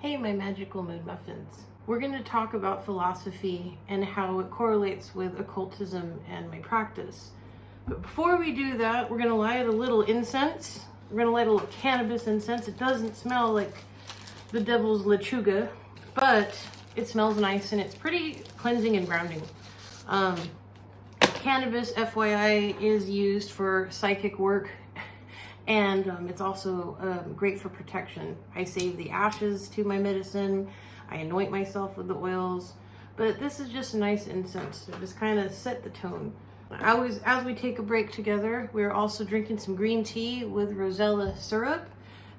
Hey, my magical moon muffins. We're going to talk about philosophy and how it correlates with occultism and my practice. But before we do that, we're going to light a little incense. We're going to light a little cannabis incense. It doesn't smell like the devil's lechuga, but it smells nice and it's pretty cleansing and grounding. Cannabis, FYI, is used for psychic work. And it's also great for protection. I save the ashes to my medicine. I anoint myself with the oils. But this is just a nice incense to just kind of set the tone. As we take a break together, we're also drinking some green tea with rosella syrup.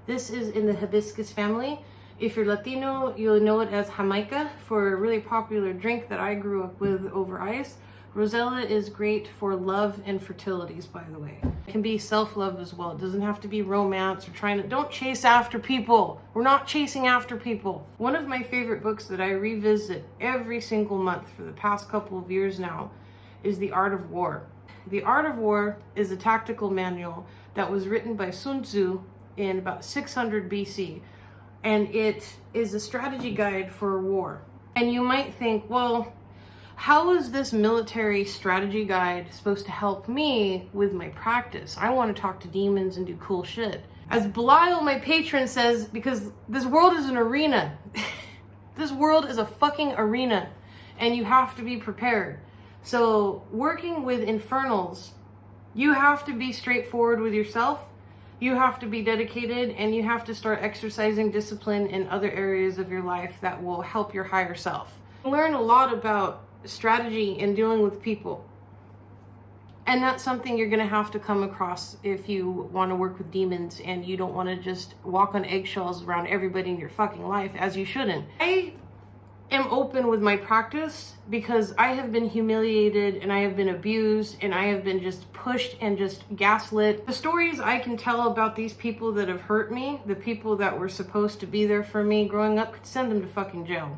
This is in the hibiscus family. If you're Latino, you'll know it as Jamaica, for a really popular drink that I grew up with over ice. Rosella is great for love and fertilities, by the way. It can be self-love as well. It doesn't have to be romance or don't chase after people. We're not chasing after people. One of my favorite books that I revisit every single month for the past couple of years now is The Art of War. The Art of War is a tactical manual that was written by Sun Tzu in about 600 BC. And it is a strategy guide for war. And you might think, well, how is this military strategy guide supposed to help me with my practice? I want to talk to demons and do cool shit. As Belial, my patron, says, because this world is an arena. This world is a fucking arena, and you have to be prepared. So working with infernals, you have to be straightforward with yourself. You have to be dedicated, and you have to start exercising discipline in other areas of your life that will help your higher self. Learn a lot about strategy in dealing with people, and that's something you're going to have to come across if you want to work with demons and you don't want to just walk on eggshells around everybody in your fucking life, as you shouldn't. I am open with my practice because I have been humiliated and I have been abused and I have been just pushed and just gaslit. The stories I can tell about these people that have hurt me, the people that were supposed to be there for me growing up, could send them to fucking jail.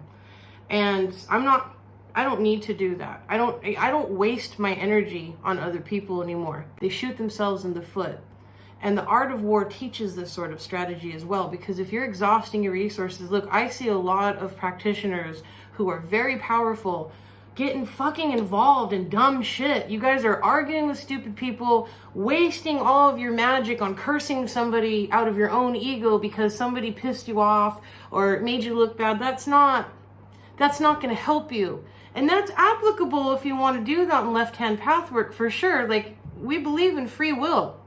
And I don't need to do that. I don't waste my energy on other people anymore. They shoot themselves in the foot. And the Art of War teaches this sort of strategy as well, because if you're exhausting your resources, look, I see a lot of practitioners who are very powerful getting fucking involved in dumb shit. You guys are arguing with stupid people, wasting all of your magic on cursing somebody out of your own ego because somebody pissed you off or made you look bad. That's not going to help you. And that's applicable if you want to do that in left-hand path work, for sure. Like, we believe in free will,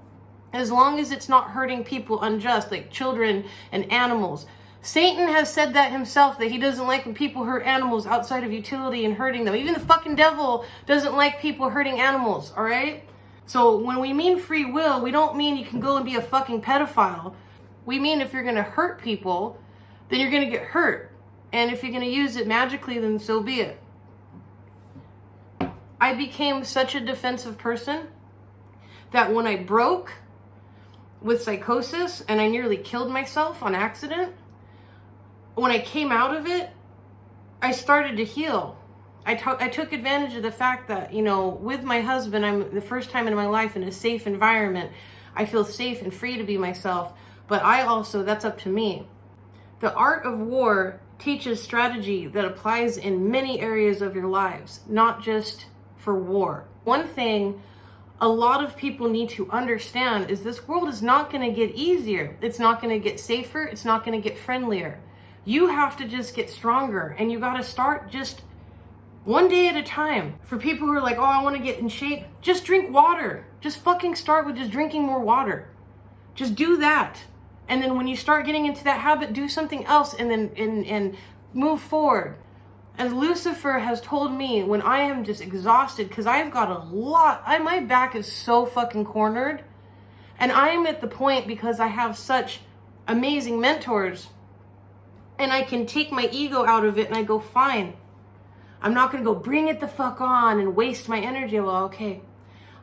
as long as it's not hurting people unjust, like children and animals. Satan has said that himself, that he doesn't like when people hurt animals outside of utility and hurting them. Even the fucking devil doesn't like people hurting animals, all right? So when we mean free will, we don't mean you can go and be a fucking pedophile. We mean if you're going to hurt people, then you're going to get hurt. And if you're going to use it magically, then so be it. I became such a defensive person that when I broke with psychosis and I nearly killed myself on accident, when I came out of it, I started to heal. I took advantage of the fact that, with my husband, I'm the first time in my life in a safe environment. I feel safe and free to be myself, but that's up to me. The Art of War teaches strategy that applies in many areas of your lives, not just for war. One thing a lot of people need to understand is this world is not going to get easier. It's not going to get safer. It's not going to get friendlier. You have to just get stronger, and you got to start just one day at a time. For people who are like, oh, I want to get in shape, just drink water. Just fucking start with just drinking more water. Just do that. And then when you start getting into that habit, do something else and then and move forward. As Lucifer has told me, when I am just exhausted, because I've got my back is so fucking cornered. And I'm at the point, because I have such amazing mentors, and I can take my ego out of it and I go, fine. I'm not going to go bring it the fuck on and waste my energy. Well, okay.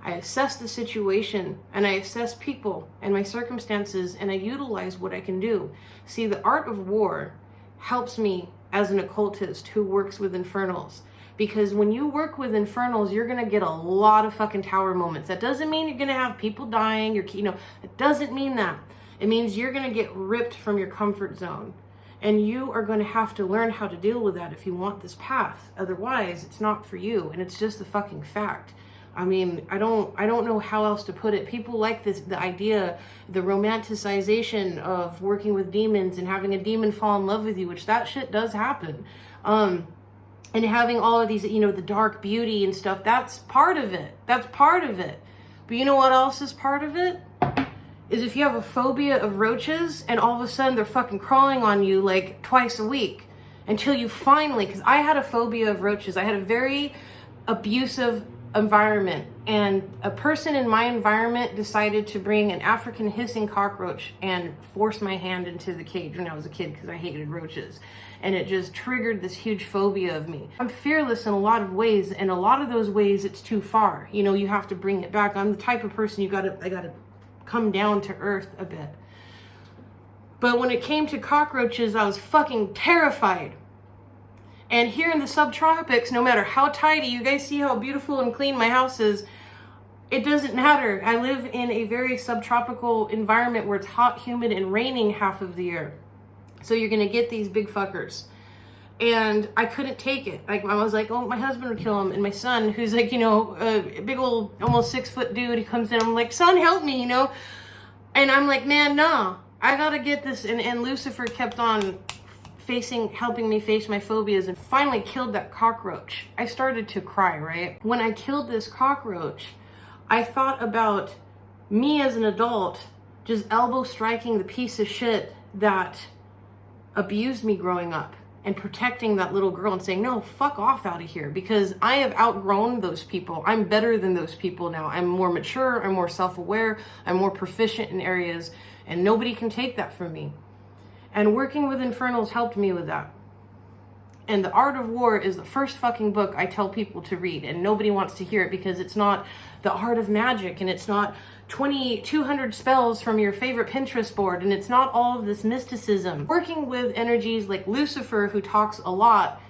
I assess the situation and I assess people and my circumstances and I utilize what I can do. See, the Art of War helps me as an occultist who works with infernals, because when you work with infernals, you're going to get a lot of fucking tower moments. That doesn't mean you're going to have people dying, it doesn't mean that. It means you're going to get ripped from your comfort zone. And you are going to have to learn how to deal with that if you want this path. Otherwise, it's not for you. And it's just a fucking fact. I mean, I don't know how else to put it. People like this, the idea, the romanticization of working with demons and having a demon fall in love with you, which that shit does happen. And having all of these, you know, the dark beauty and stuff, that's part of it. That's part of it. But you know what else is part of it? Is if you have a phobia of roaches and all of a sudden they're fucking crawling on you like twice a week until you finally, because I had a phobia of roaches. I had a very abusive environment, and a person in my environment decided to bring an African hissing cockroach and force my hand into the cage when I was a kid because I hated roaches. And it just triggered this huge phobia of me. I'm fearless in a lot of ways, and a lot of those ways it's too far. You know, you have to bring it back. I'm the type of person I gotta come down to earth a bit. But when it came to cockroaches, I was fucking terrified. And here in the subtropics, no matter how tidy, you guys see how beautiful and clean my house is, it doesn't matter. I live in a very subtropical environment where it's hot, humid, and raining half of the year. So you're gonna get these big fuckers. And I couldn't take it. Like, I was like, oh, my husband would kill him. And my son, who's like, you know, a big old, almost 6 foot dude, he comes in, I'm like, son, help me, you know? And I'm like, man, no, I gotta get this. And Lucifer kept on helping me face my phobias, and finally killed that cockroach. I started to cry, right? When I killed this cockroach, I thought about me as an adult just elbow striking the piece of shit that abused me growing up and protecting that little girl and saying, no, fuck off out of here, because I have outgrown those people. I'm better than those people now. I'm more mature, I'm more self-aware, I'm more proficient in areas, and nobody can take that from me. And working with Infernals helped me with that. And The Art of War is the first fucking book I tell people to read, and nobody wants to hear it because it's not the art of magic, and it's not 200 spells from your favorite Pinterest board, and it's not all of this mysticism. Working with energies like Lucifer, who talks a lot,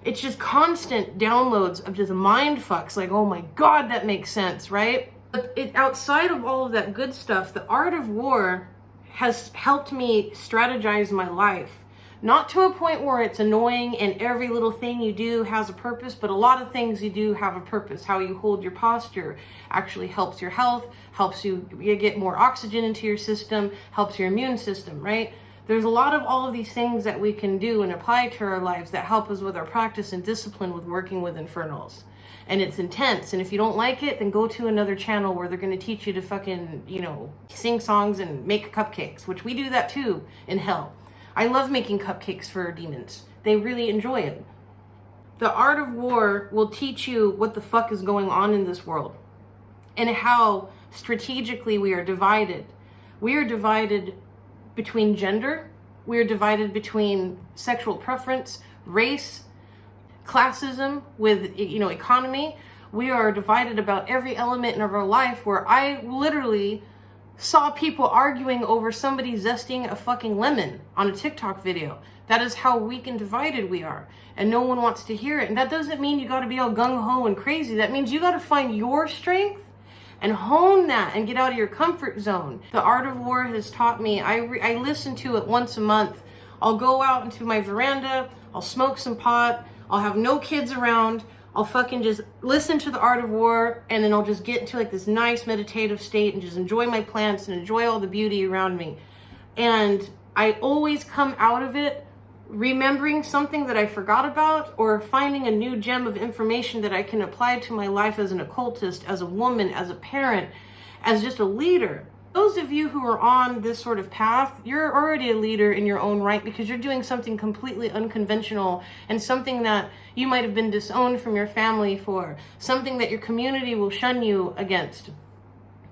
it's just constant downloads of just mind fucks, like, oh my God, that makes sense, right? But outside of all of that good stuff, The Art of War has helped me strategize my life. Not to a point where it's annoying and every little thing you do has a purpose, but a lot of things you do have a purpose. How you hold your posture actually helps your health, helps you get more oxygen into your system, helps your immune system, right? There's a lot of all of these things that we can do and apply to our lives that help us with our practice and discipline with working with Infernals. And it's intense, and if you don't like it, then go to another channel where they're going to teach you to fucking, you know, sing songs and make cupcakes, which we do that too in hell. I love making cupcakes for demons. They really enjoy it. The Art of War will teach you what the fuck is going on in this world and how strategically we are divided. We are divided between gender. We are divided between sexual preference, race, classism, with, you know, economy. We are divided about every element of our life, where I literally saw people arguing over somebody zesting a fucking lemon on a TikTok video. That is how weak and divided we are. And no one wants to hear it. And that doesn't mean you got to be all gung-ho and crazy. That means you got to find your strength and hone that and get out of your comfort zone. The Art of War has taught me, I listen to it once a month. I'll go out into my veranda, I'll smoke some pot, I'll have no kids around, I'll fucking just listen to The Art of War, and then I'll just get into like this nice meditative state and just enjoy my plants and enjoy all the beauty around me. And I always come out of it remembering something that I forgot about, or finding a new gem of information that I can apply to my life as an occultist, as a woman, as a parent, as just a leader. Those of you who are on this sort of path, you're already a leader in your own right, because you're doing something completely unconventional, and something that you might have been disowned from your family for, something that your community will shun you against.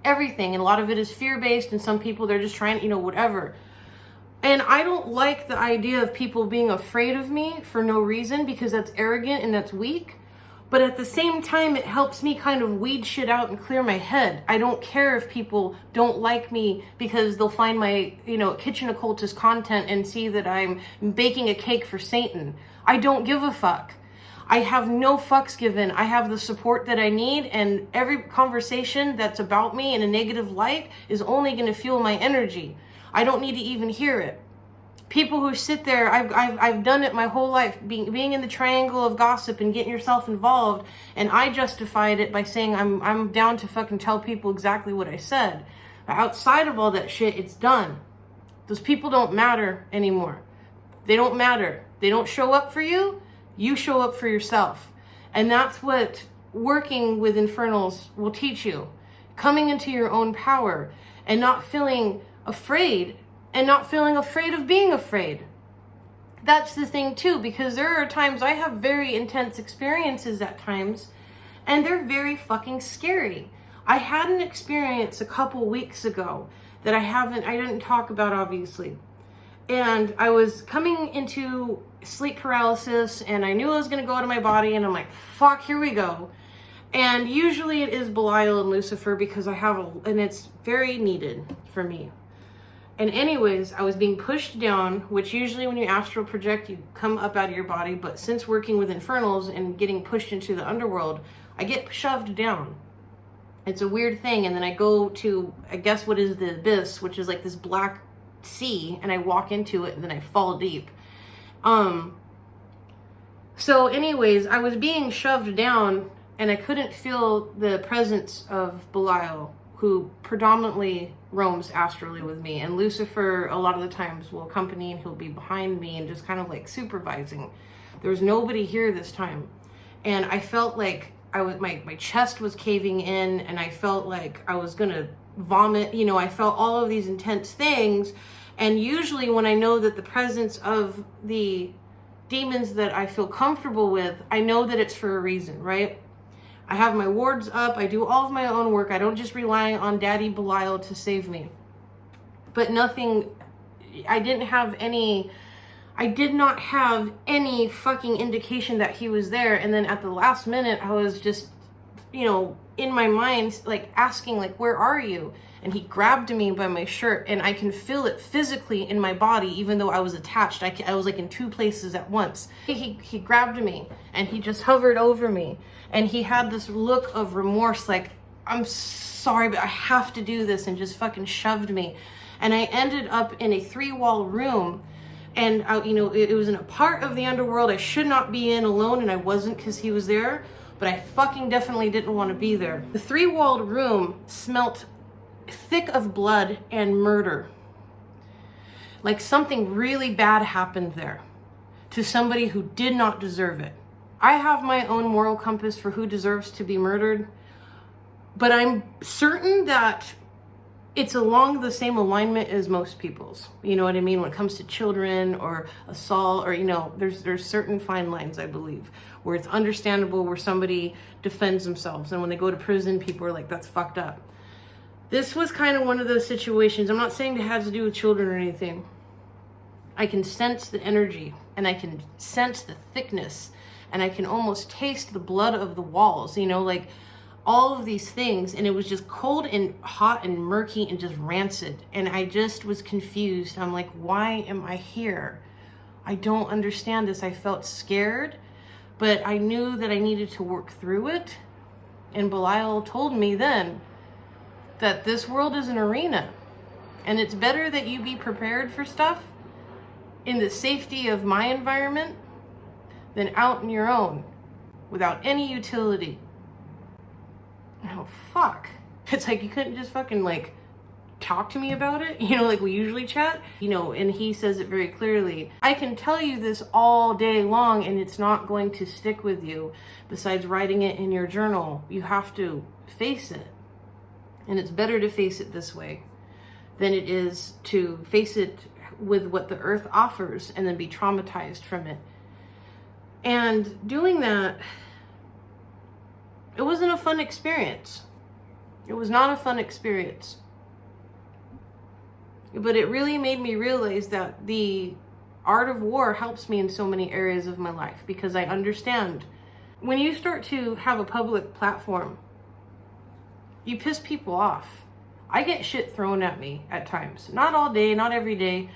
Everything, and a lot of it is fear-based, and some people, they're just trying, you know, whatever. And I don't like the idea of people being afraid of me for no reason, because that's arrogant and that's weak. But at the same time, it helps me kind of weed shit out and clear my head. I don't care if people don't like me because they'll find my, you know, kitchen occultist content and see that I'm baking a cake for Satan. I don't give a fuck. I have no fucks given. I have the support that I need, and every conversation that's about me in a negative light is only going to fuel my energy. I don't need to even hear it. People who sit there, I've done it my whole life, being in the triangle of gossip and getting yourself involved, and I justified it by saying I'm down to fucking tell people exactly what I said. But outside of all that shit, it's done. Those people don't matter anymore. They don't matter. They don't show up for you. You show up for yourself. And that's what working with infernals will teach you. Coming into your own power and not feeling afraid, and not feeling afraid of being afraid. That's the thing too, because there are times I have very intense experiences at times, and they're very fucking scary. I had an experience a couple weeks ago that I didn't talk about, obviously. And I was coming into sleep paralysis, and I knew I was going to go out of my body, and I'm like, fuck, here we go. And usually it is Belial and Lucifer, because and it's very needed for me. And anyways, I was being pushed down, which usually when you astral project, you come up out of your body. But since working with infernals and getting pushed into the underworld, I get shoved down. It's a weird thing. And then I go to, I guess what is the abyss, which is like this black sea, and I walk into it and then I fall deep. So anyways, I was being shoved down and I couldn't feel the presence of Belial, who predominantly roams astrally with me. And Lucifer, a lot of the times, will accompany, and he'll be behind me and just kind of like supervising. There was nobody here this time. And I felt like my chest was caving in, and I felt like I was gonna vomit. You know, I felt all of these intense things. And usually when I know that the presence of the demons that I feel comfortable with, I know that it's for a reason, right? I have my wards up. I do all of my own work. I don't just rely on Daddy Belial to save me. But I did not have any fucking indication that he was there. And then at the last minute, I was just, in my mind, like asking, like, where are you? And he grabbed me by my shirt, and I can feel it physically in my body, even though I was attached. I was like in two places at once. He grabbed me, and he just hovered over me. And he had this look of remorse, like, I'm sorry, but I have to do this, and just fucking shoved me. And I ended up in a 3-wall room, and it was in a part of the underworld I should not be in alone, and I wasn't because he was there, but I fucking definitely didn't want to be there. The 3-walled room smelt thick of blood and murder. Like something really bad happened there to somebody who did not deserve it. I have my own moral compass for who deserves to be murdered, but I'm certain that it's along the same alignment as most people's. You know what I mean? When it comes to children or assault, or, there's certain fine lines, I believe, where it's understandable, where somebody defends themselves. And when they go to prison, people are like, that's fucked up. This was kind of one of those situations. I'm not saying it has to do with children or anything. I can sense the energy, and I can sense the thickness, and I can almost taste the blood of the walls, like all of these things. And it was just cold and hot and murky and just rancid. And I just was confused. I'm like, why am I here? I don't understand this. I felt scared, but I knew that I needed to work through it. And Belial told me then that this world is an arena, and it's better that you be prepared for stuff in the safety of my environment than out in your own without any utility. Oh, fuck. It's like you couldn't just fucking like talk to me about it, like we usually chat, and he says it very clearly. I can tell you this all day long, and it's not going to stick with you. Besides writing it in your journal, you have to face it. And it's better to face it this way than it is to face it with what the earth offers and then be traumatized from it. And doing that, it wasn't a fun experience. It was not a fun experience. But it really made me realize that the art of war helps me in so many areas of my life, because I understand when you start to have a public platform, you piss people off. I get shit thrown at me at times. Not all day, not every day.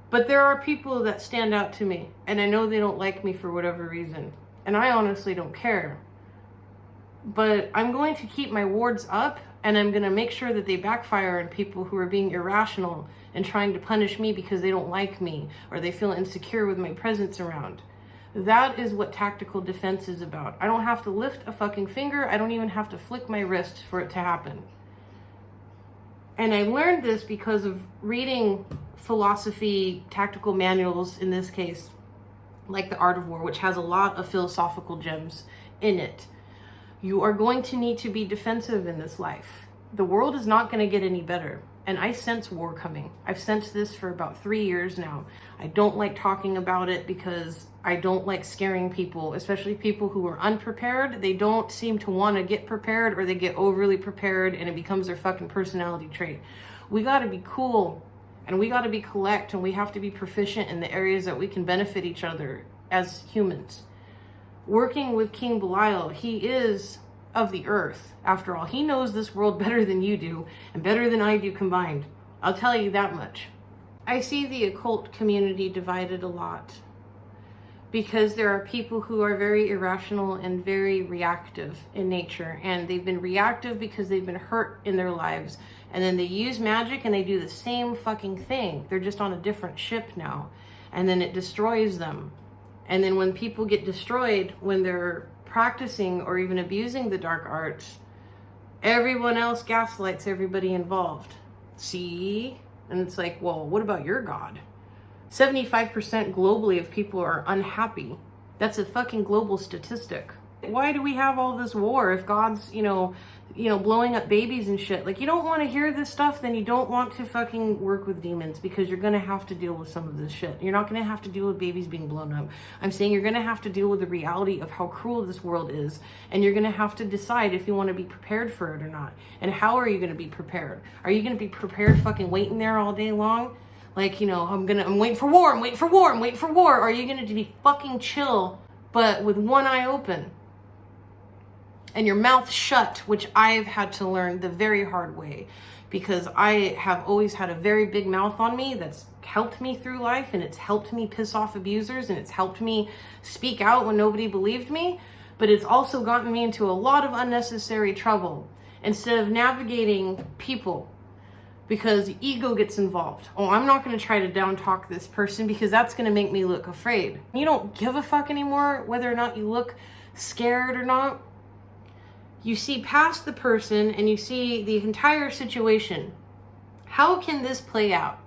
But there are people that stand out to me, and I know they don't like me for whatever reason. And I honestly don't care. But I'm going to keep my wards up, And I'm going to make sure that they backfire on people who are being irrational and trying to punish me because they don't like me or they feel insecure with my presence around. That is what tactical defense is about. I don't have to lift a fucking finger. I don't even have to flick my wrist for it to happen. And I learned this because of reading philosophy, tactical manuals in this case, like The Art of War, which has a lot of philosophical gems in it. You are going to need to be defensive in this life. The world is not going to get any better. And I sense war coming. I've sensed this for about 3 years now. I don't like talking about it because I don't like scaring people, especially people who are unprepared. They don't seem to want to get prepared, or they get overly prepared and it becomes their fucking personality trait. We got to be cool, and we got to be collect, and we have to be proficient in the areas that we can benefit each other as humans. Working with King Belial, he is of the earth. After all, he knows this world better than you do, and better than I do combined. I'll tell you that much. I see the occult community divided a lot because there are people who are very irrational and very reactive in nature, and they've been reactive because they've been hurt in their lives, and then they use magic and they do the same fucking thing. They're just on a different ship now, and then it destroys them. And then when people get destroyed when they're practicing or even abusing the dark arts, everyone else gaslights everybody involved. See? And it's like, well, what about your God? 75% globally of people are unhappy. That's a fucking global statistic. Why do we have all this war if God's, blowing up babies and shit? Like, you don't want to hear this stuff, then you don't want to fucking work with demons, because you're going to have to deal with some of this shit. You're not going to have to deal with babies being blown up. I'm saying you're going to have to deal with the reality of how cruel this world is, and you're going to have to decide if you want to be prepared for it or not. And how are you going to be prepared? Are you going to be prepared fucking waiting there all day long? Like, I'm waiting for war, I'm waiting for war, I'm waiting for war. Or are you going to be fucking chill, but with one eye open and your mouth shut, which I've had to learn the very hard way, because I have always had a very big mouth on me that's helped me through life, and it's helped me piss off abusers, and it's helped me speak out when nobody believed me, but it's also gotten me into a lot of unnecessary trouble instead of navigating people, because ego gets involved. Oh, I'm not going to try to down talk this person because that's going to make me look afraid. You don't give a fuck anymore whether or not you look scared or not. You see past the person and you see the entire situation. How can this play out?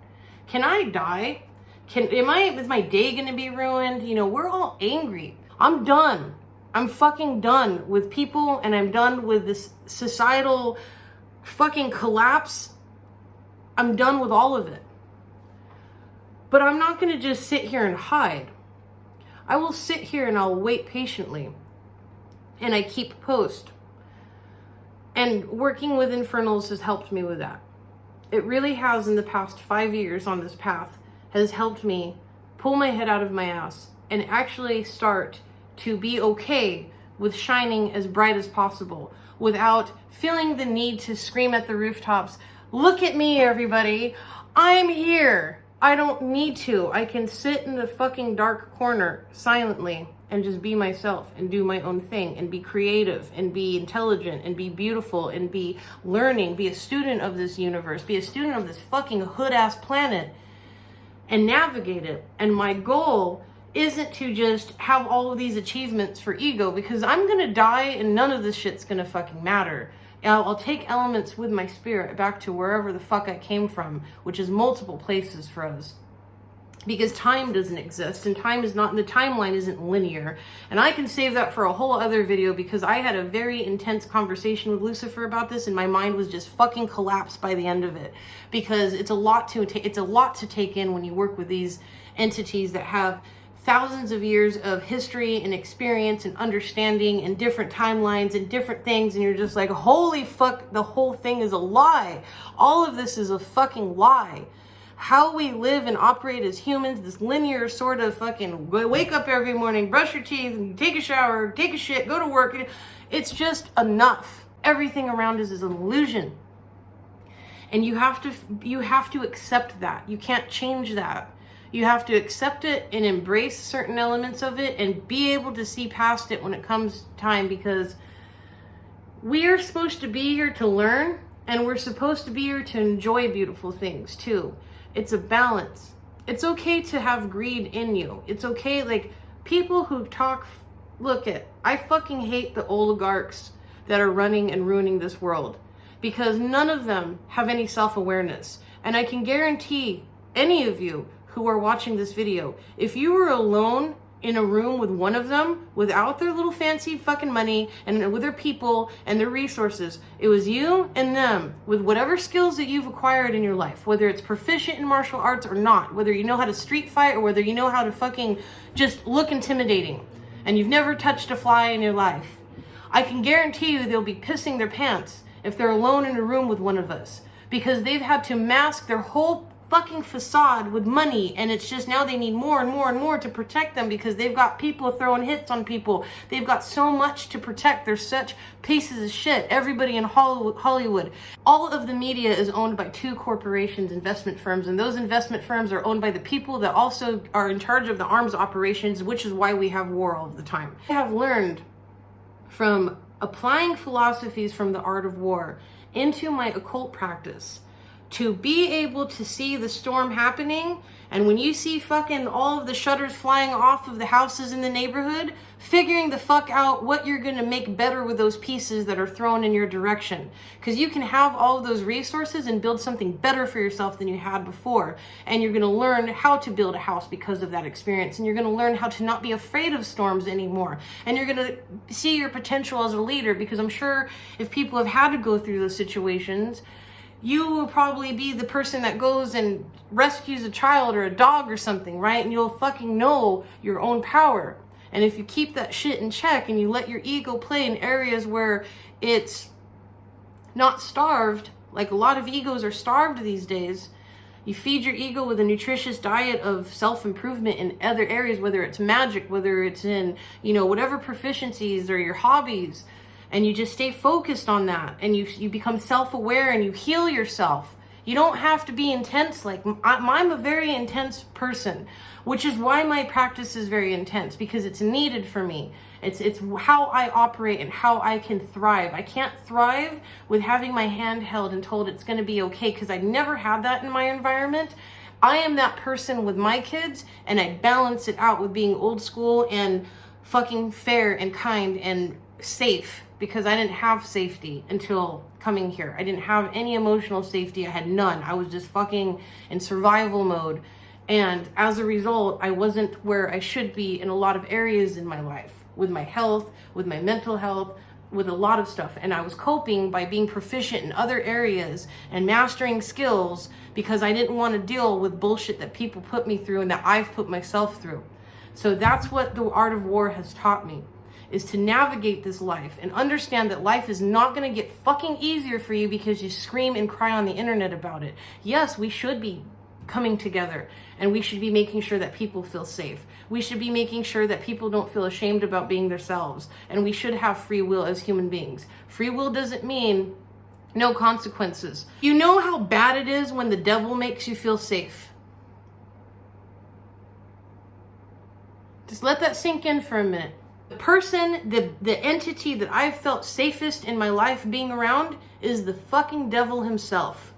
Can I die? Is my day going to be ruined? We're all angry. I'm done. I'm fucking done with people, and I'm done with this societal fucking collapse. I'm done with all of it. But I'm not going to just sit here and hide. I will sit here and I'll wait patiently. And I keep post. And working with infernals has helped me with that. It really has, in the past 5 years on this path, has helped me pull my head out of my ass and actually start to be okay with shining as bright as possible without feeling the need to scream at the rooftops, "Look at me, everybody. I'm here." I don't need to. I can sit in the fucking dark corner silently and just be myself and do my own thing and be creative and be intelligent and be beautiful and be learning, be a student of this universe, be a student of this fucking hood-ass planet and navigate it. And my goal isn't to just have all of these achievements for ego, because I'm going to die and none of this shit's going to fucking matter. I'll take elements with my spirit back to wherever the fuck I came from, which is multiple places for us. Because time doesn't exist, and the timeline isn't linear. And I can save that for a whole other video, because I had a very intense conversation with Lucifer about this, and my mind was just fucking collapsed by the end of it. Because it's a lot to take in when you work with these entities that have thousands of years of history and experience and understanding and different timelines and different things, and you're just like, holy fuck, the whole thing is a lie. All of this is a fucking lie. How we live and operate as humans, this linear sort of fucking wake up every morning, brush your teeth, take a shower, take a shit, go to work, it's just enough. Everything around us is an illusion. And you have to accept that. You can't change that. You have to accept it and embrace certain elements of it and be able to see past it when it comes time, because we are supposed to be here to learn, And we're supposed to be here to enjoy beautiful things too. It's a balance. It's okay to have greed in you. It's okay, like, people who talk, I fucking hate the oligarchs that are running and ruining this world, because none of them have any self-awareness. And I can guarantee any of you who are watching this video, if you were alone in a room with one of them, without their little fancy fucking money and with their people and their resources, it was you and them with whatever skills that you've acquired in your life, whether it's proficient in martial arts or not, whether you know how to street fight or whether you know how to fucking just look intimidating and you've never touched a fly in your life. I can guarantee you they'll be pissing their pants if they're alone in a room with one of us, because they've had to mask their whole fucking facade with money, and it's just now they need more and more and more to protect them because they've got people throwing hits on people. They've got so much to protect. They're such pieces of shit. Everybody in Hollywood. All of the media is owned by two corporations, investment firms, and those investment firms are owned by the people that also are in charge of the arms operations, which is why we have war all the time. I have learned from applying philosophies from the art of war into my occult practice to be able to see the storm happening. And when you see fucking all of the shutters flying off of the houses in the neighborhood, figuring the fuck out what you're gonna make better with those pieces that are thrown in your direction. Because you can have all of those resources and build something better for yourself than you had before. And you're gonna learn how to build a house because of that experience. And you're gonna learn how to not be afraid of storms anymore. And you're gonna see your potential as a leader, because I'm sure if people have had to go through those situations, you will probably be the person that goes and rescues a child or a dog or something, right? And you'll fucking know your own power. And if you keep that shit in check and you let your ego play in areas where it's not starved, like a lot of egos are starved these days, you feed your ego with a nutritious diet of self-improvement in other areas, whether it's magic, whether it's in, whatever proficiencies or your hobbies, and you just stay focused on that, and you become self-aware and you heal yourself. You don't have to be intense. Like, I'm a very intense person, which is why my practice is very intense, because it's needed for me. It's how I operate and how I can thrive. I can't thrive with having my hand held and told it's going to be okay, because I never had that in my environment. I am that person with my kids, and I balance it out with being old school and fucking fair and kind and safe, because I didn't have safety until coming here. I didn't have any emotional safety. I had none. I was just fucking in survival mode. And as a result, I wasn't where I should be in a lot of areas in my life, with my health, with my mental health, with a lot of stuff. And I was coping by being proficient in other areas and mastering skills, because I didn't want to deal with bullshit that people put me through and that I've put myself through. So that's what the art of war has taught me, is to navigate this life and understand that life is not going to get fucking easier for you because you scream and cry on the internet about it. Yes, we should be coming together, and we should be making sure that people feel safe. We should be making sure that people don't feel ashamed about being themselves, and we should have free will as human beings. Free will doesn't mean no consequences. You know how bad it is when the devil makes you feel safe? Just let that sink in for a minute. The person, the entity that I've felt safest in my life being around is the fucking devil himself.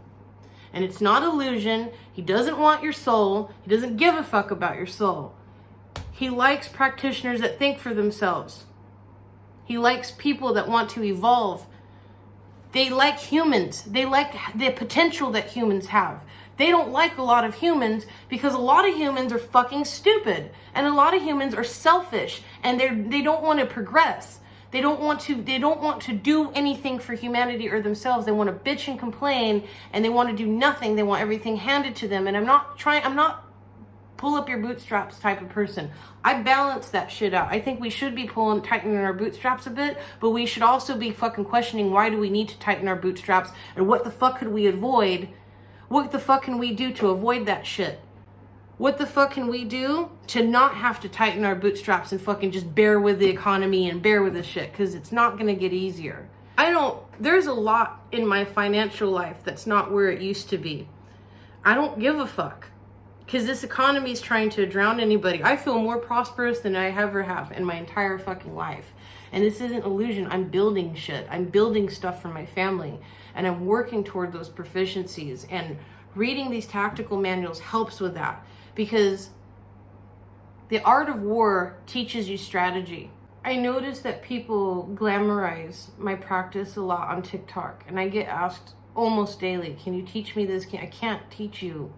And it's not illusion. He doesn't want your soul. He doesn't give a fuck about your soul. He likes practitioners that think for themselves. He likes people that want to evolve. They like humans. They like the potential that humans have. They don't like a lot of humans because a lot of humans are fucking stupid, and a lot of humans are selfish, and they don't want to progress. They don't want to do anything for humanity or themselves. They want to bitch and complain, and they want to do nothing. They want everything handed to them. And I'm not pull up your bootstraps type of person. I balance that shit out. I think we should be tightening our bootstraps a bit, but we should also be fucking questioning, why do we need to tighten our bootstraps, and what the fuck could we avoid? What the fuck can we do to avoid that shit? What the fuck can we do to not have to tighten our bootstraps and fucking just bear with the economy and bear with the shit? Because it's not going to get easier. There's a lot in my financial life that's not where it used to be. I don't give a fuck. Because this economy is trying to drown anybody. I feel more prosperous than I ever have in my entire fucking life. And this isn't illusion. I'm building shit. I'm building stuff for my family. And I'm working toward those proficiencies. And reading these tactical manuals helps with that. Because the art of war teaches you strategy. I notice that people glamorize my practice a lot on TikTok. And I get asked almost daily, can you teach me this? I can't teach you.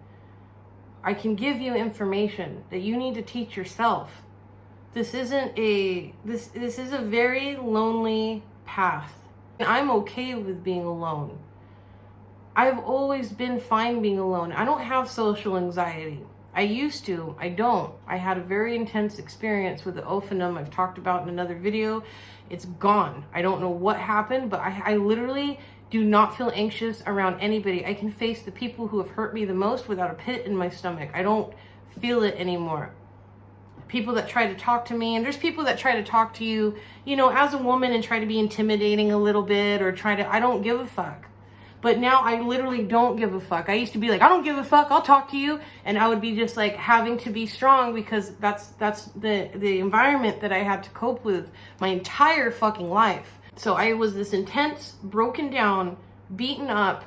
I can give you information that you need to teach yourself. This isn't this is a very lonely path. I'm okay with being alone. I've always been fine being alone. I don't have social anxiety. I used to. I don't. I had a very intense experience with the ophanum I've talked about in another video. It's gone. I don't know what happened, but I literally do not feel anxious around anybody. I can face the people who have hurt me the most without a pit in my stomach. I don't feel it anymore. People that try to talk to me, and there's people that try to talk to you, you know, as a woman and try to be intimidating a little bit or I don't give a fuck. But now I literally don't give a fuck. I used to be like, I don't give a fuck, I'll talk to you. And I would be just like having to be strong because that's the environment that I had to cope with my entire fucking life. So I was this intense, broken down, beaten up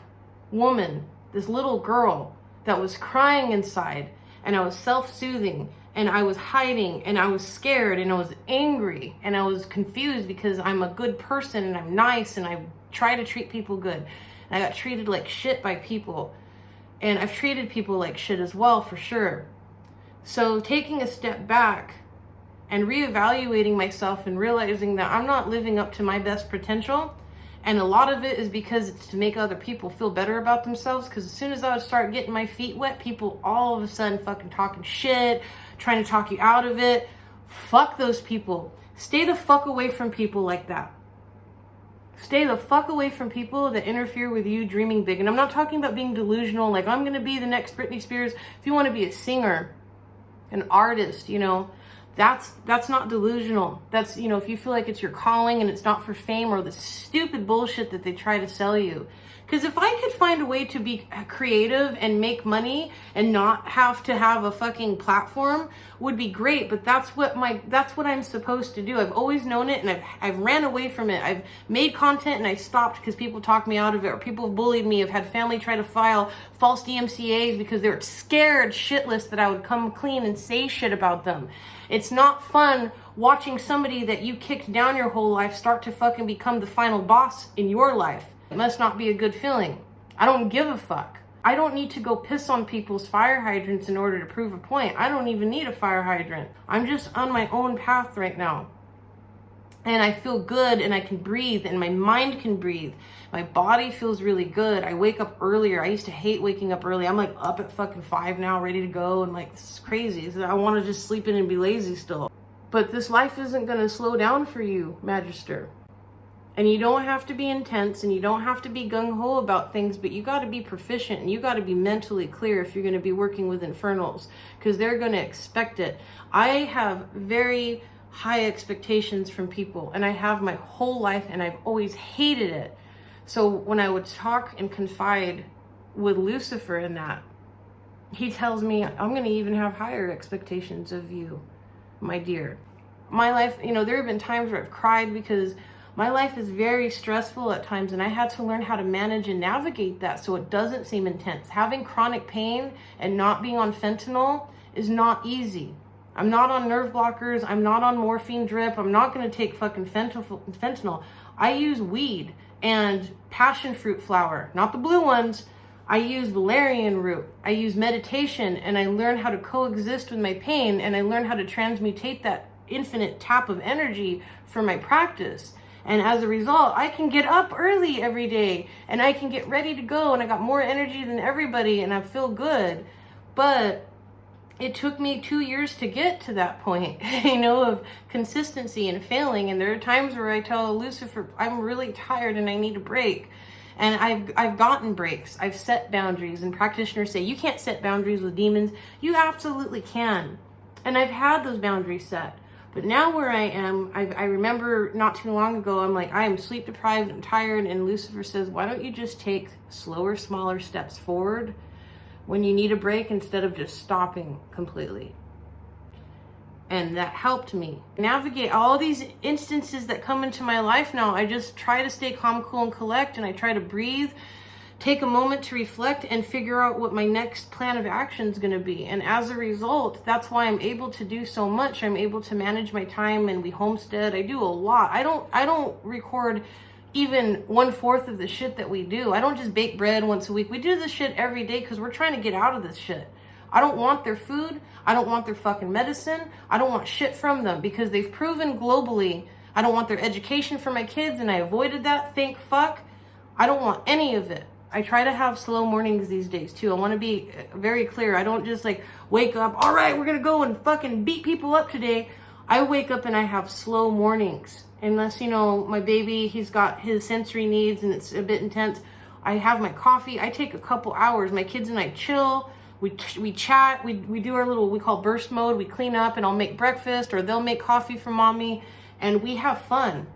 woman, this little girl that was crying inside, and I was self-soothing, and I was hiding, and I was scared, and I was angry, and I was confused because I'm a good person, and I'm nice, and I try to treat people good. And I got treated like shit by people, and I've treated people like shit as well, for sure. So taking a step back and reevaluating myself and realizing that I'm not living up to my best potential. And a lot of it is because it's to make other people feel better about themselves. Because as soon as I would start getting my feet wet, people all of a sudden fucking talking shit, trying to talk you out of it. Fuck those people. Stay the fuck away from people like that. Stay the fuck away from people that interfere with you dreaming big. And I'm not talking about being delusional, like I'm going to be the next Britney Spears. If you want to be a singer, an artist, you know, that's not delusional. That's, you know, if you feel like it's your calling and it's not for fame or the stupid bullshit that they try to sell you. Because if I could find a way to be creative and make money and not have to have a fucking platform, would be great. But that's what I'm supposed to do. I've always known it, and I've ran away from it. I've made content and I stopped because people talked me out of it, or people have bullied me. I've had family try to file false DMCAs because they were scared shitless that I would come clean and say shit about them. It's not fun watching somebody that you kicked down your whole life start to fucking become the final boss in your life. It must not be a good feeling. I don't give a fuck. I don't need to go piss on people's fire hydrants in order to prove a point. I don't even need a fire hydrant. I'm just on my own path right now. And I feel good, and I can breathe, and my mind can breathe. My body feels really good. I wake up earlier. I used to hate waking up early. I'm like up at fucking 5 now, ready to go. And like, this is crazy. I want to just sleep in and be lazy still. But this life isn't going to slow down for you, Magister. And you don't have to be intense, and you don't have to be gung-ho about things, but you got to be proficient, and you got to be mentally clear if you're going to be working with infernals, because they're going to expect it. I have very high expectations from people, and I have my whole life, and I've always hated it. So when I would talk and confide with Lucifer in that, he tells me, I'm going to even have higher expectations of you, my dear. My life, you know, there have been times where I've cried because my life is very stressful at times, and I had to learn how to manage and navigate that so it doesn't seem intense. Having chronic pain and not being on fentanyl is not easy. I'm not on nerve blockers. I'm not on morphine drip. I'm not going to take fucking fentanyl. I use weed and passion fruit flower, not the blue ones. I use valerian root. I use meditation, and I learn how to coexist with my pain, and I learn how to transmutate that infinite tap of energy for my practice. And as a result, I can get up early every day, and I can get ready to go, and I got more energy than everybody, and I feel good. But it took me 2 years to get to that point, you know, of consistency and failing. And there are times where I tell Lucifer, I'm really tired and I need a break. And I've gotten breaks. I've set boundaries, and practitioners say, you can't set boundaries with demons. You absolutely can. And I've had those boundaries set. But now where I am, I remember not too long ago, I'm like, I am sleep deprived and tired. And Lucifer says, why don't you just take slower, smaller steps forward? when you need a break instead of just stopping completely. And that helped me navigate all these instances that come into my life now. I just try to stay calm, cool, and collect, and I try to breathe, take a moment to reflect, and figure out what my next plan of action is going to be. And as a result, that's why I'm able to do so much. I'm able to manage my time, and we homestead. I do a lot. I don't record even 1/4 of the shit that we do. I don't just bake bread once a week. We do this shit every day because we're trying to get out of this shit. I don't want their food. I don't want their fucking medicine. I don't want shit from them because they've proven globally. I don't want their education for my kids, and I avoided that. Thank fuck. I don't want any of it. I try to have slow mornings these days too. I want to be very clear. I don't just like wake up, all right, we're going to go and fucking beat people up today. I wake up and I have slow mornings. Unless, you know, my baby, he's got his sensory needs and it's a bit intense. I have my coffee. I take a couple hours. My kids and I chill. We chat, we do our little, we call burst mode, we clean up, and I'll make breakfast, or they'll make coffee for mommy, and we have fun.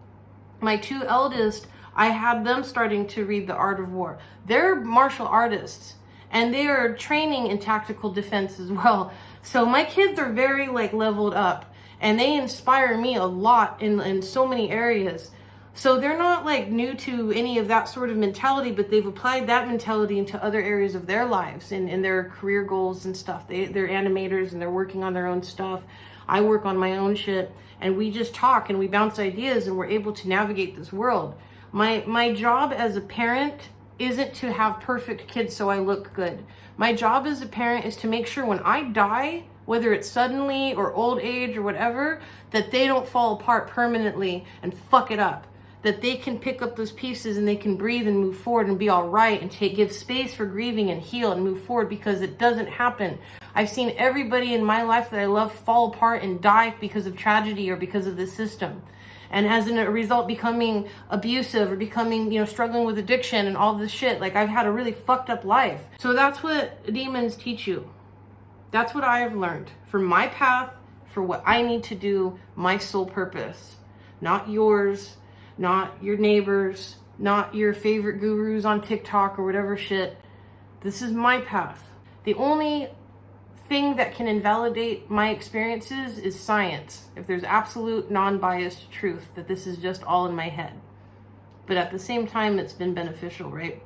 My 2 eldest, I had them starting to read The Art of War. They're martial artists, and they are training in tactical defense as well. So my kids are very like leveled up, and they inspire me a lot in so many areas. So they're not like new to any of that sort of mentality, but they've applied that mentality into other areas of their lives and in their career goals and stuff. They're animators and they're working on their own stuff. I work on my own shit, and we just talk and we bounce ideas, and we're able to navigate this world. My job as a parent isn't to have perfect kids so I look good. My job as a parent is to make sure when I die, whether it's suddenly or old age or whatever, that they don't fall apart permanently and fuck it up. That they can pick up those pieces and they can breathe and move forward and be all right, and give space for grieving and heal and move forward, because it doesn't happen. I've seen everybody in my life that I love fall apart and die because of tragedy or because of the system. And as a result, becoming abusive or becoming, you know, struggling with addiction and all this shit. Like, I've had a really fucked up life. So that's what demons teach you. That's what I have learned for my path, for what I need to do, my sole purpose. Not yours, not your neighbors, not your favorite gurus on TikTok or whatever shit. This is my path. The only thing that can invalidate my experiences is science. If there's absolute non-biased truth, that this is just all in my head. But at the same time, it's been beneficial, right?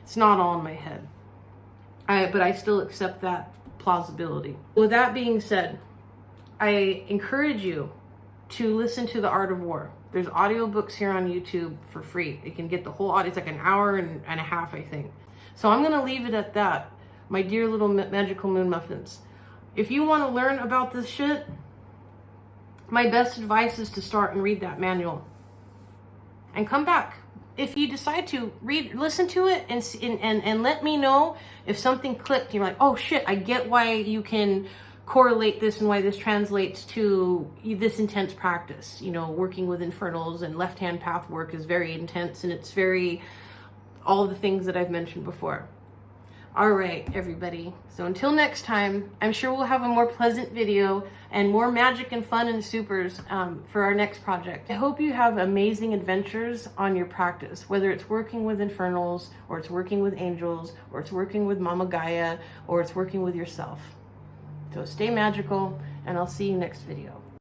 It's not all in my head. But I still accept that plausibility. With that being said, I encourage you to listen to The Art of War. There's audiobooks here on YouTube for free. You can get the whole audio. It's like an hour and a half, I think. So I'm going to leave it at that, my dear little magical moon muffins. If you want to learn about this shit, my best advice is to start and read that manual. And come back. If you decide to listen to it and let me know if something clicked. You're like, oh shit, I get why you can correlate this and why this translates to this intense practice. You know, working with infernals and left-hand path work is very intense, and it's very, all the things that I've mentioned before. All right, everybody. So until next time, I'm sure we'll have a more pleasant video and more magic and fun and supers for our next project. I hope you have amazing adventures on your practice, whether it's working with infernals, or it's working with angels, or it's working with Mama Gaia, or it's working with yourself. So stay magical, and I'll see you next video.